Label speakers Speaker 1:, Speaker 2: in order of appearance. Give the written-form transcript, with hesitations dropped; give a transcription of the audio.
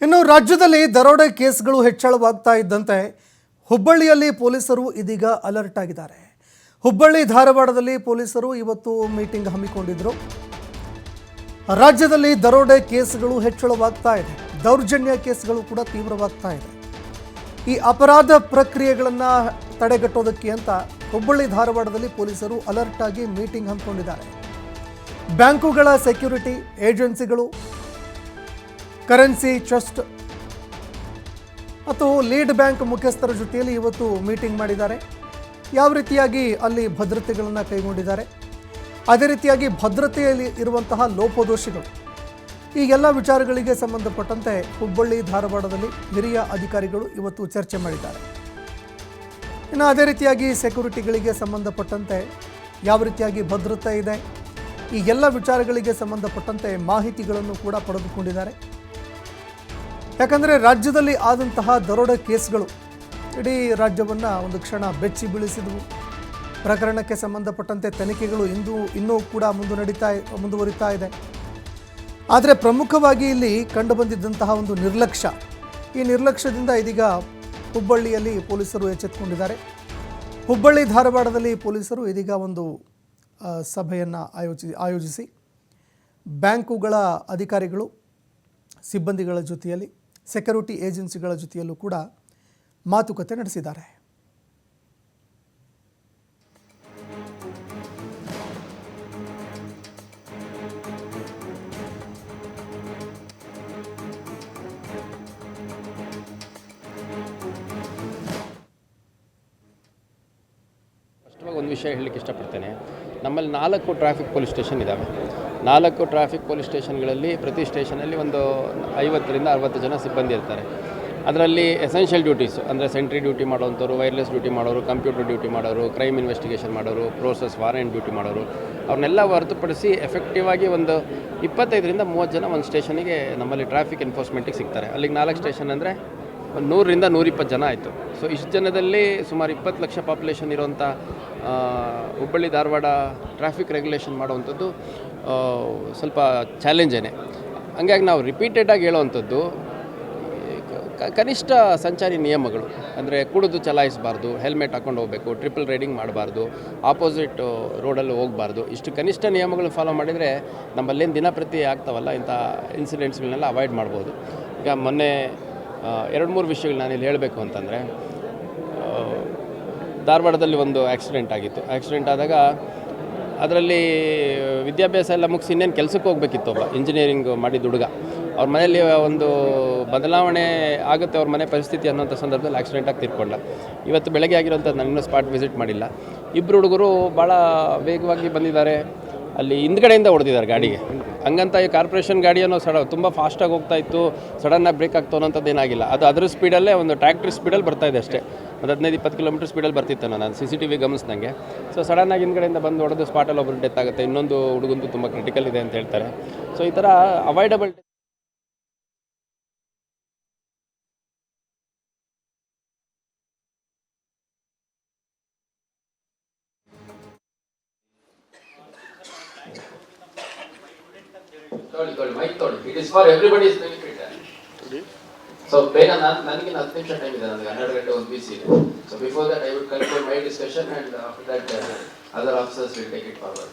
Speaker 1: ಇನ್ನು ರಾಜ್ಯದಲ್ಲಿ ದರೋಡೆ ಕೇಸ್ಗಳು ಹೆಚ್ಚಳವಾಗ್ತಾ ಇದ್ದಂತೆ ಹುಬ್ಬಳ್ಳಿಯಲ್ಲಿ ಪೊಲೀಸರು ಇದೀಗ ಅಲರ್ಟ್ ಆಗಿದ್ದಾರೆ. ಹುಬ್ಬಳ್ಳಿ ಧಾರವಾಡದಲ್ಲಿ ಪೊಲೀಸರು ಇವತ್ತು ಮೀಟಿಂಗ್ ಹಮ್ಮಿಕೊಂಡಿದ್ರು. ರಾಜ್ಯದಲ್ಲಿ ದರೋಡೆ ಕೇಸ್ಗಳು ಹೆಚ್ಚಳವಾಗ್ತಾ ಇದೆ, ದೌರ್ಜನ್ಯ ಕೇಸ್ಗಳು ಕೂಡ ತೀವ್ರವಾಗ್ತಾ ಇದೆ. ಈ ಅಪರಾಧ ಪ್ರಕ್ರಿಯೆಗಳನ್ನು ತಡೆಗಟ್ಟೋದಕ್ಕೆ ಅಂತ ಹುಬ್ಬಳ್ಳಿ ಧಾರವಾಡದಲ್ಲಿ ಪೊಲೀಸರು ಅಲರ್ಟ್ ಆಗಿ ಮೀಟಿಂಗ್ ಹಮ್ಮಿಕೊಂಡಿದ್ದಾರೆ. ಬ್ಯಾಂಕುಗಳ ಸೆಕ್ಯೂರಿಟಿ ಏಜೆನ್ಸಿಗಳು, ಕರೆನ್ಸಿ ಟ್ರಸ್ಟ್ ಮತ್ತು ಲೀಡ್ ಬ್ಯಾಂಕ್ ಮುಖ್ಯಸ್ಥರ ಜೊತೆಯಲ್ಲಿ ಇವತ್ತು ಮೀಟಿಂಗ್ ಮಾಡಿದ್ದಾರೆ. ಯಾವ ರೀತಿಯಾಗಿ ಅಲ್ಲಿ ಭದ್ರತೆಗಳನ್ನು ಕೈಗೊಂಡಿದ್ದಾರೆ, ಅದೇ ರೀತಿಯಾಗಿ ಭದ್ರತೆಯಲ್ಲಿ ಇರುವಂತಹ ಲೋಪದೋಷಿಗಳು, ಈ ಎಲ್ಲ ವಿಚಾರಗಳಿಗೆ ಸಂಬಂಧಪಟ್ಟಂತೆ ಹುಬ್ಬಳ್ಳಿ ಧಾರವಾಡದಲ್ಲಿ ಹಿರಿಯ ಅಧಿಕಾರಿಗಳು ಇವತ್ತು ಚರ್ಚೆ ಮಾಡಿದ್ದಾರೆ. ಇನ್ನು ಅದೇ ರೀತಿಯಾಗಿ ಸೆಕ್ಯೂರಿಟಿಗಳಿಗೆ ಸಂಬಂಧಪಟ್ಟಂತೆ ಯಾವ ರೀತಿಯಾಗಿ ಭದ್ರತೆ ಇದೆ, ಈ ಎಲ್ಲ ವಿಚಾರಗಳಿಗೆ ಸಂಬಂಧಪಟ್ಟಂತೆ ಮಾಹಿತಿಗಳನ್ನು ಕೂಡ ಪಡೆದುಕೊಂಡಿದ್ದಾರೆ. ಯಾಕಂದರೆ ರಾಜ್ಯದಲ್ಲಿ ಆದಂತಹ ದರೋಡೆ ಕೇಸ್ಗಳು ಇಡೀ ರಾಜ್ಯವನ್ನು ಒಂದು ಕ್ಷಣ ಬೆಚ್ಚಿ ಬೀಳಿಸಿದವು. ಪ್ರಕರಣಕ್ಕೆ ಸಂಬಂಧಪಟ್ಟಂತೆ ತನಿಖೆಗಳು ಇನ್ನೂ ಕೂಡ ಮುಂದುವರಿತಾ ಇದೆ. ಆದರೆ ಪ್ರಮುಖವಾಗಿ ಇಲ್ಲಿ ಕಂಡುಬಂದಿದ್ದಂತಹ ಒಂದು ನಿರ್ಲಕ್ಷ್ಯ, ಈ ನಿರ್ಲಕ್ಷ್ಯದಿಂದ ಇದೀಗ ಹುಬ್ಬಳ್ಳಿಯಲ್ಲಿ ಪೊಲೀಸರು ಎಚ್ಚೆತ್ತುಕೊಂಡಿದ್ದಾರೆ. ಹುಬ್ಬಳ್ಳಿ ಧಾರವಾಡದಲ್ಲಿ ಪೊಲೀಸರು ಇದೀಗ ಒಂದು ಸಭೆಯನ್ನು ಆಯೋಜಿಸಿ ಬ್ಯಾಂಕುಗಳ ಅಧಿಕಾರಿಗಳು, ಸಿಬ್ಬಂದಿಗಳ ಜೊತೆಯಲ್ಲಿ ಸೆಕ್ಯೂರಿಟಿ ಏಜೆನ್ಸಿಗಳ ಜೊತೆಯಲ್ಲೂ ಕೂಡ ಮಾತುಕತೆ ನಡೆಸಿದ್ದಾರೆ.
Speaker 2: ಒಂದು ವಿಷಯ ಹೇಳಲಿಕ್ಕೆ ಇಷ್ಟಪಡ್ತೇನೆ. ನಮ್ಮಲ್ಲಿ 4 ಟ್ರಾಫಿಕ್ ಪೊಲೀಸ್ ಸ್ಟೇಷನ್ ಇದ್ದಾವೆ. 4 ಟ್ರಾಫಿಕ್ ಪೊಲೀಸ್ ಸ್ಟೇಷನ್ಗಳಲ್ಲಿ ಪ್ರತಿ ಸ್ಟೇಷನಲ್ಲಿ ಒಂದು 50ರಿಂದ 60 ಜನ ಸಿಬ್ಬಂದಿ ಇರ್ತಾರೆ. ಅದರಲ್ಲಿ ಎಸೆನ್ಷಿಯಲ್ ಡ್ಯೂಟೀಸ್ ಅಂದರೆ ಸೆಂಟ್ರಿ ಡ್ಯೂಟಿ ಮಾಡೋವಂಥವ್ರು, ವೈರ್ಲೆಸ್ ಡ್ಯೂಟಿ ಮಾಡೋರು, ಕಂಪ್ಯೂಟರ್ ಡ್ಯೂಟಿ ಮಾಡೋರು, ಕ್ರೈಮ್ ಇನ್ವೆಸ್ಟಿಗೇಷನ್ ಮಾಡೋರು, ಪ್ರೋಸೆಸ್ ವಾರೆಂಟ್ ಡ್ಯೂಟಿ ಮಾಡೋರು, ಅವ್ರನ್ನೆಲ್ಲ ಹೊರತುಪಡಿಸಿ ಎಫೆಕ್ಟಿವ್ ಆಗಿ ಒಂದು 25ರಿಂದ 30 ಜನ ಒಂದು ಸ್ಟೇಷನಿಗೆ ನಮ್ಮಲ್ಲಿ ಟ್ರಾಫಿಕ್ ಎನ್ಫೋರ್ಸ್ಮೆಂಟಿಗೆ ಸಿಗ್ತಾರೆ. ಅಲ್ಲಿಗೆ 4 ಸ್ಟೇಷನ್ ಅಂದರೆ ಒಂದು 100ರಿಂದ 120 ಜನ ಆಯಿತು. ಸೊ ಇಷ್ಟು ಜನದಲ್ಲಿ ಸುಮಾರು 20 ಲಕ್ಷ ಪಾಪ್ಯುಲೇಷನ್ ಇರುವಂಥ ಹುಬ್ಬಳ್ಳಿ ಧಾರವಾಡ ಟ್ರಾಫಿಕ್ ರೆಗ್ಯುಲೇಷನ್ ಮಾಡುವಂಥದ್ದು ಸ್ವಲ್ಪ ಚಾಲೆಂಜೇನೆ. ಹಂಗಾಗಿ ನಾವು ರಿಪೀಟೆಡಾಗಿ ಹೇಳೋವಂಥದ್ದು ಕನಿಷ್ಠ ಸಂಚಾರಿ ನಿಯಮಗಳು ಅಂದರೆ ಕುಡಿದು ಚಲಾಯಿಸಬಾರ್ದು, ಹೆಲ್ಮೆಟ್ ಹಾಕ್ಕೊಂಡು ಹೋಗಬೇಕು, ಟ್ರಿಪಲ್ ರೈಡಿಂಗ್ ಮಾಡಬಾರ್ದು, ಆಪೋಸಿಟ್ ರೋಡಲ್ಲಿ ಹೋಗಬಾರ್ದು. ಇಷ್ಟು ಕನಿಷ್ಠ ನಿಯಮಗಳು ಫಾಲೋ ಮಾಡಿದರೆ ನಮ್ಮಲ್ಲೇನು ದಿನಪ್ರತಿ ಆಗ್ತಾವಲ್ಲ ಇಂಥ ಇನ್ಸಿಡೆಂಟ್ಸ್ಗಳನ್ನೆಲ್ಲ ಅವಾಯ್ಡ್ ಮಾಡ್ಬೋದು. ಈಗ ಮೊನ್ನೆ 2-3 ವಿಷಯಗಳು ನಾನಿಲ್ಲಿ ಹೇಳಬೇಕು ಅಂತಂದರೆ, ಧಾರವಾಡದಲ್ಲಿ ಒಂದು ಆಕ್ಸಿಡೆಂಟ್ ಆಗಿತ್ತು. ಆಕ್ಸಿಡೆಂಟ್ ಆದಾಗ ಅದರಲ್ಲಿ ವಿದ್ಯಾಭ್ಯಾಸ ಎಲ್ಲ ಮುಗಿಸಿ ಇನ್ನೇನು ಕೆಲಸಕ್ಕೆ ಹೋಗಬೇಕಿತ್ತು. ಒಬ್ಬ ಇಂಜಿನಿಯರಿಂಗ್ ಮಾಡಿದ ಹುಡುಗ, ಅವ್ರ ಮನೆಯಲ್ಲಿ ಒಂದು ಬದಲಾವಣೆ ಆಗುತ್ತೆ ಅವ್ರ ಮನೆ ಪರಿಸ್ಥಿತಿ ಅನ್ನೋಂಥ ಸಂದರ್ಭದಲ್ಲಿ ಆಕ್ಸಿಡೆಂಟಾಗಿ ತೀರ್ಕೊಂಡ. ಇವತ್ತು ಬೆಳಗ್ಗೆ ಆಗಿರೋಂಥದ್ದು ನಾನು ಇನ್ನೂ ಸ್ಪಾಟ್ ವಿಸಿಟ್ ಮಾಡಿಲ್ಲ. 2 ಹುಡುಗರು ಭಾಳ ವೇಗವಾಗಿ ಬಂದಿದ್ದಾರೆ, ಅಲ್ಲಿ ಹಿಂದ್ಗಡೆಯಿಂದ ಹೊಡೆದಿದ್ದಾರೆ ಗಾಡಿಗೆ. ಹಂಗಂತ ಈ ಕಾರ್ಪೊರೇಷನ್ ಗಾಡಿಯನ್ನು ತುಂಬ ಫಾಸ್ಟಾಗಿ ಹೋಗ್ತಾ ಇತ್ತು, ಸಡನ್ನಾಗಿ ಬ್ರೇಕ್ ಆಗ್ತು ಅನ್ನೋಂಥದ್ದು ಏನಾಗಿಲ್ಲ. ಅದು ಅದರ ಸ್ಪೀಡಲ್ಲೇ ಒಂದು ಟ್ರ್ಯಾಕ್ಟ್ರಿ ಸ್ಪೀಡಲ್ಲಿ ಬರ್ತಾಯಿದೆ ಅಷ್ಟೇ. ಒಂದು 15-20 ಕಿಲೋಮೀಟರ್ ಸ್ಪೀಡಲ್ಲಿ ಬರ್ತಿತ್ತು. ನಾನು CCTV ಗಮನಿಸ್ದಂಗೆ. ಸೊ ಸಡನ್ನಾಗಿ ಹಿಂದ್ಗಡೆಯಿಂದ ಬಂದು ಹೊಡೆದು ಸ್ಪಾಟಲ್ಲಿ ಒಬ್ಬರು ಡೆತ್ ಆಗುತ್ತೆ, ಇನ್ನೊಂದು ಹುಡುಗಂತೂ ತುಂಬ ಕ್ರಿಟಿಕಲ್ ಇದೆ ಅಂತ ಹೇಳ್ತಾರೆ. ಸೊ ಈ ಥರ avoidable It is for everybody's benefit. So ಬೇಗ ನನಗೆ 10 ನಿಮಿಷ ಟೈಮ್ ಇದೆ, ನನಗೆ 12 ಗಂಟೆ ಒಂದು BC ಇದೆ. So before that I would conclude my discussion and after that other officers will take it forward.